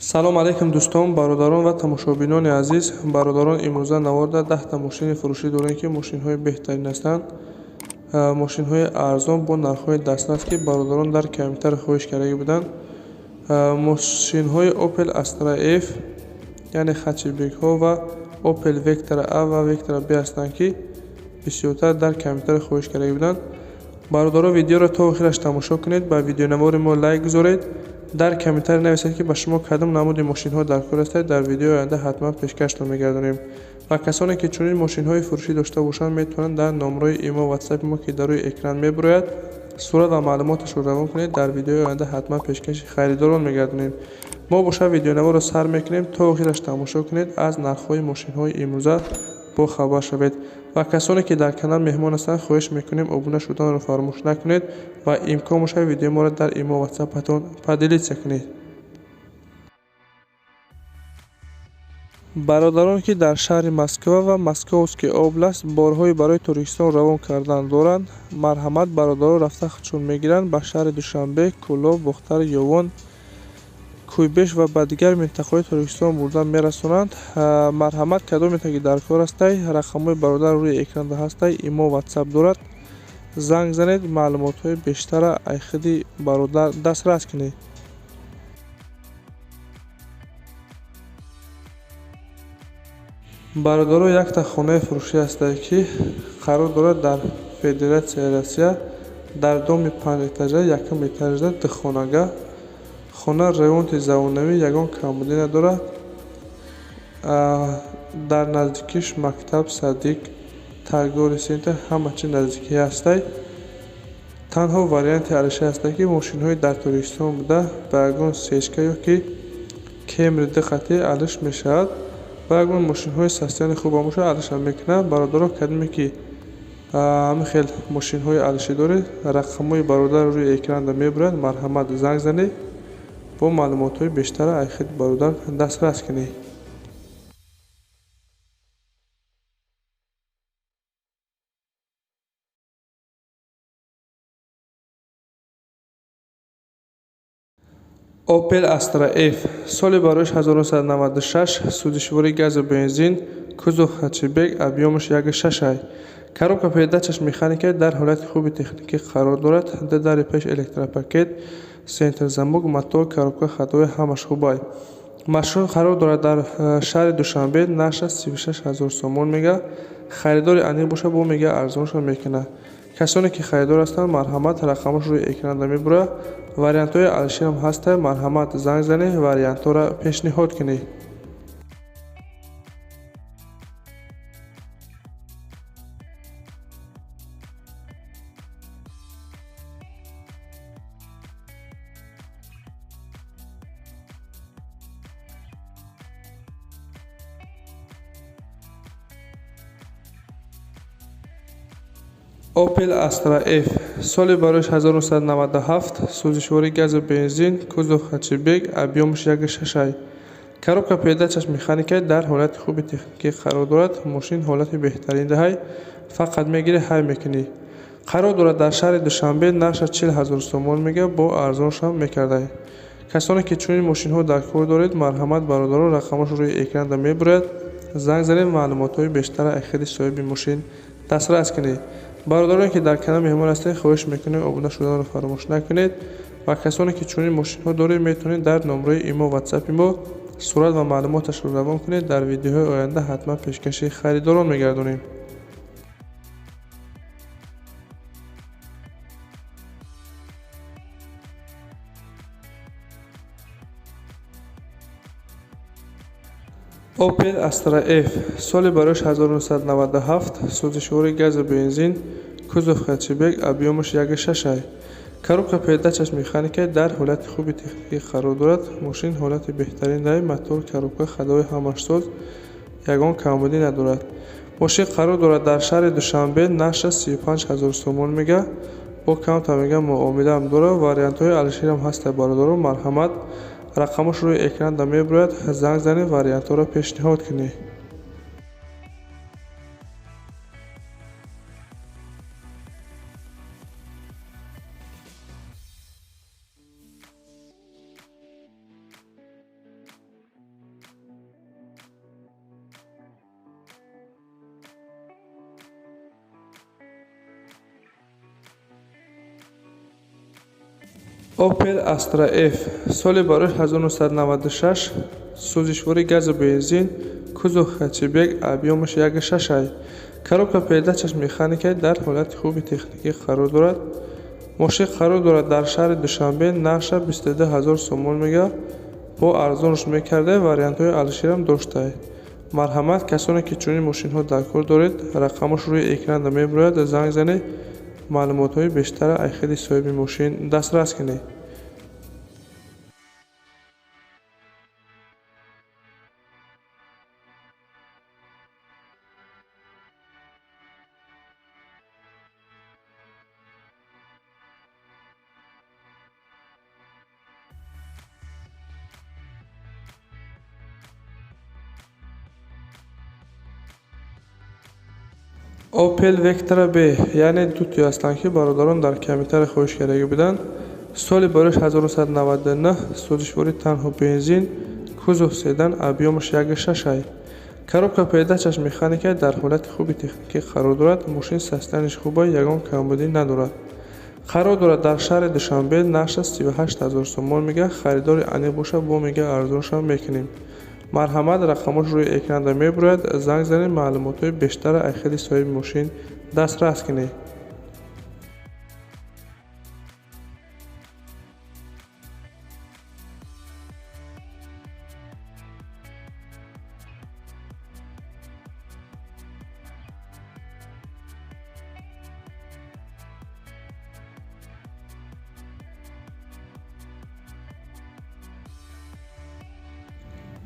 салом алайкум дӯстон, бародарон ва тамошобинони азиз. Бародарон, имрӯза наварда 10 мошини фурӯшӣ дорем ки мошинҳои беҳтарин ҳастанд. Мошинҳои арзон бо нархҳои дастрас ки бародарон дар комментар хоҳиш карда буданд. Мошинҳои Opel Astra F яъне хатчбекҳо ва Opel Vectra A ва Vectra B ҳастанд ки бисёртар дар комментар хоҳиш карда буданд. Бародарон, видеоро то охираш тамошо кунед, ба видеонавори мо лайк гузоред. дар комментар нависед ки ба шумо кадом намуди мошинҳо даркор астед. дар видеои оянда ҳатман пешкаштон мегардонем. ва касоне ки чунин мошинҳои фурӯшӣ дошта бошанд, метавонанд дар номраи имо ватсапи мо ки дар рӯи экран мебурояд сурат ва маълумоташро равон кунед. дар видеои оянда ҳатман пешкаши харидорон мегардонем. мо боша видеонаворо сар мекунем, то охираш тамошо кунед, аз нархҳои мошинҳои имрӯза бохабар шавед. ва касоне ки дар канал меҳмон ҳастанд, хоҳиш мекунем обуна шуданро фаромӯш накунед ва имкон бошад видеоморо дар имо ватсапатон поделится кунед. бародарон ки дар шаҳри Москва ва Московский област борҳои барои туристон равон кардан доранд, марҳамат бародарон рафта худшон мегиранд ба шаҳри Душанбе, Кӯлов, Бухтар, Ёвон, Кӯйбеш ва ба дигар минтақаҳои туристон бурда мерасонанд. Марҳамат кадомете ки даркор астай, рақамҳои бародар рӯи экран ҳастай, имо ватсап дорад. занг занед, маълумотҳои бештара айхиди бародар дастрас кунед. бародаро, якта хонаи фурӯшӣ астае ки қарор дорад дар Федератсияи Россия дар доми 5 этажа, якум этажда духхонага. хона ремонти завонавӣ, ягон камбудӣ надорад. дар наздикиш мактаб, садик, торговый центр ҳама чи наздикӣ ҳастай. танҳо варианти алиши астае ки мошинҳои дар туристон буда ба ягон сечка ё ки кемри диққати алиш мешавад ва ягон мошинҳои састияни хубам бошад, алиша мекунад. бародаро, кадоме ки ҳамин хел мошинҳои алишӣ доред, рақамҳои бародар рӯи экранда мебурад. марҳамат занг занед, бо маълумотҳои бештара айхиди бародар дастрас кунед. Opel Astra F соли бароиш 1996, сӯзишвори газу бензин, кузов хатчбек, объёмаш 1.6. коробка передачаш механикаи дар ҳолати хуби техникӣ қарор дорад. дидари пеш электропакет, сентр замок, мотор, коробка ходовая ҳамаш хубай. машин қарор дорад дар шаҳри Душанбе. нарша 36 000 сомон мега. харидори аниқ боша бо мега арзоншон мекунад. касоне ки харидор ҳастанд, марҳамат рақамаш рӯи экран мебурад. вариантҳои алишиам ҳастай. марҳамат занг занед, вариантҳоро пешниҳод кунед. Opel Astra F соли бароиш 1997, сӯзишвори газу бензин, кузов хатчбек, объёмаш 1.6. коробка передачаш механикаи дар ҳолати хуби техникӣ қарор дорад. мошин ҳолати беҳтарин даҳай, фақат мегирӣ ҳай мекунӣ. қарор дорад дар шаҳри Душанбе. нарша 40 000 сомон мега, бо арзоншам мекардай. касоне ки чунин мошинҳо дар кор доред, марҳамат бародаро, рақамаш рӯи экран мебурад. занг занед, маълумотҳои бештара айхиди соҳиби мошин дастрас кунед. бародароне ки дар канал меҳмон ҳастед, хоҳиш мекунем обуна шуданро фаромӯш накунед. ва касоне ки чунин мошинҳо доред, метавонед дар номраи имо ватсапи мо сурат ва маълумоташро равон кунед. дар видеоҳои оянда ҳатман пешкаши харидорон мегардонем. Opel Astra F соли бароиш 1997, сӯзишвори газу бензин, кузов хатчбек, объёмаш 1.6. коробка передачаш механикаи дар ҳолати хуби техникӣ қарор дорад. мошин ҳолати беҳтарин даҳай, мотор, коробка ходовая ҳамашсоз, ягон камбудӣ надорад. мошин қарор дорад дар шаҳри Душанбе. нарша 35 000 сомон мега, бо камтар мега муомилаам дорад. вариантҳои алишиам ҳастай. бародаро, марҳамат рақамаш рӯи экран мебурад. занг занед, вариантҳоро пешниҳод кунед. Opel Astra F соли барои 1996 сӯзишвори газу бензин кузов хатчбек объёмаш 1.6 коробка передачаш механикаи дар ҳолати хуби техникӣ қарор дорад. мошин қарор дорад дар шаҳри душанбе. нарша 22000 сомон мегӯяд. бо арзонш мекардаи вариантҳои алиширам доштаи. марҳамат, касоне ки чунин мошинҳо дар кор доред, рақамаш рӯи экрана мебурояд, занг занед, маълумотҳои бештара айхеди соҳиби мошин дастрас кунед. Opel Vectra B яъне дутои ҳастанд ки бародарон дар камитари хоҳиш карда буданд. соли барои 1999 сӯзишвори танҳо бензин кузов седан объёмаш 1.6 коробка передачаш механикаи дар ҳолати хуби техникӣ қарор дорад. мошин состояниш хуб аст, ягон камбудӣ надорад. қарор дорад дар шаҳри душанбе. нарша 38000 сомон мегӯяд. харидори аниқ бошад, бо мега арзоншам мекунем. марҳамат, рақамош рӯи экрана мебурояд, занг занед, маълумотҳои бештара айхеди соҳиби мошин дастрас кунед.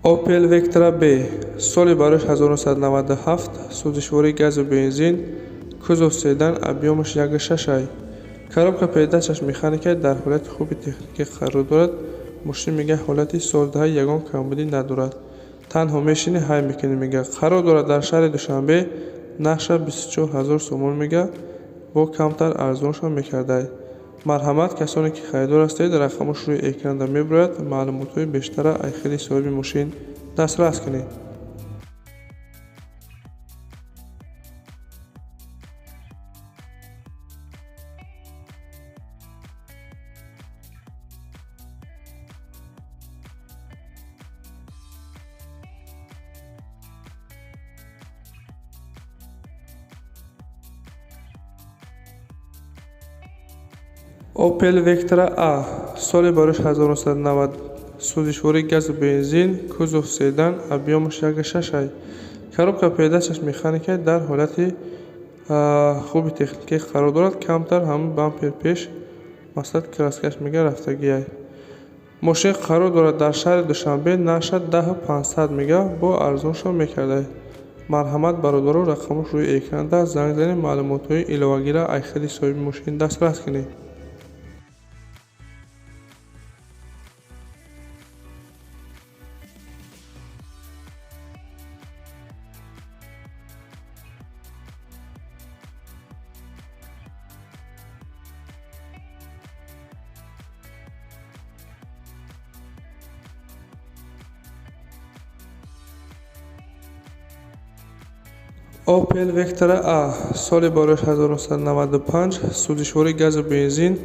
Opel Vectra B соли барои 1997 сӯзишвори газу бензин кузов седан объёмаш 1.6 коробка передачаш механикаи дар ҳолати хуби техникӣ қарор дорад. мошин мега ҳолати содаҳа, ягон камбудӣ надорад. танҳо мешинӣ ҳай мекунӣ мега. қарор дорад дар шаҳри душанбе. нарша 24000 сомон мега. бо камтар арзоншон мекардаед. марҳамат, касоне ки харидор ҳастед, рақамош рӯи экрана мебурояд, маълумотҳои бештара айхеди соҳиби мошин дастрас кунед. Opel Vectra A соли барои 1990 сӯзишвори газу бензин кузов седан объёмаш 1.6 коробка передачаш механикаи дар ҳолати хуби техникӣ қарор дорад. камтар ҳамин бампер пеш мақсад краскаш мега рафтагиай. мошин қарор дорад дар шаҳри душанбе. нарша 10500 мега. бо арзоншон мекардаед. марҳамат, бародаро, рақамош рӯи экрана занг занед, маълумотҳои иловагира айхеди соҳиби мошин дастрас кунед. Opel Vectra A соли барои 1995 сӯзишвори газу бензин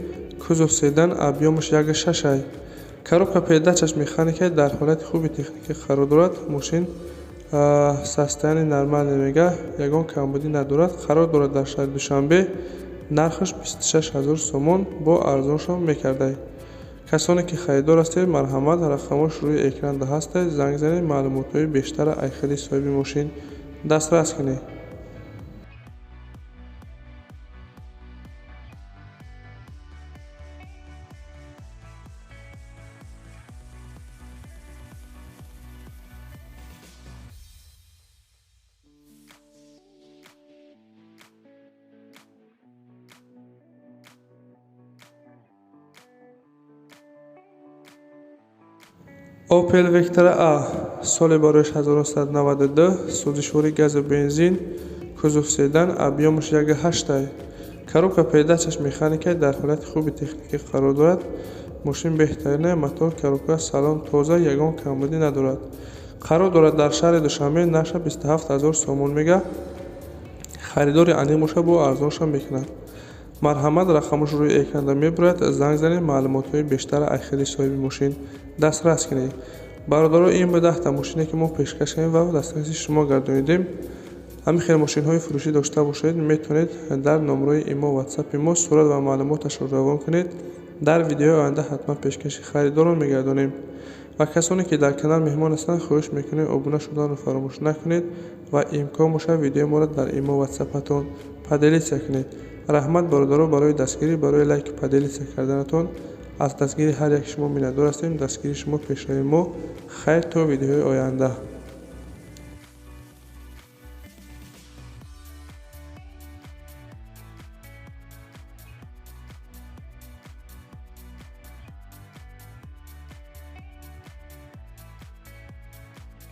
кузов седан объёмаш 1.6 коробка передачаш механикаи дар ҳолати хуби техникӣ қарор дорад. мошин состояние нормале мега, ягон камбудӣ надорад. қарор дорад дар шаҳри душанбе. нархаш 26000 сомон. бо арзоншон мекардаед. касоне ки харидор ҳастед, марҳамат, рақамош рӯи экрана ҳастед, занг занед, маълумотҳои бештара айхеди соҳиби мошин дастрас кунед. Opel Vectra A соли барои 1992 сӯзишвори газу бензин кузов седан объёмаш 1.8 коробка передачаш механикаи дар ҳолати хуби техникӣ қарор дорад. мошин беҳтарина мотор, коробка, салон тоза, ягон камбудӣ надорад. қарор дорад дар шаҳри душанбе. нарша 27000 сомон мега. харидори аниқ боша, бо арзоншон мекунад. марҳамат, рақамаш рӯи экран мебурад. Занг занед, маълумотҳои бештар ахири соҳиби мошин дастрас кунед. бародаро, ин ба 10 мошине ки мо пешкаш кардем ва дастраси шумо гардонидем. ҳамин хел мошинҳои фурӯшӣ дошта бошед, метавонед дар номерои имо ватсапи мо сурат ва маълумоташро равон кунед. дар видеои оянда ҳатман пешкаши харидорро мегардонем. ва касоне ки дар канал меҳмон ҳастанд, хоҳиш мекунем обуна шуданро фаромӯш накунед ва имкон бошад видеои моро дар имо ватсапатон поделитсия кунед. раҳмат бародаро, барои дастгирӣ, барои лайки поделитсия карданатон аз дастгири ҳар яки шумо миннатдор ҳастем. дастгири шумо пешрави мо. хайр то видеои оянда.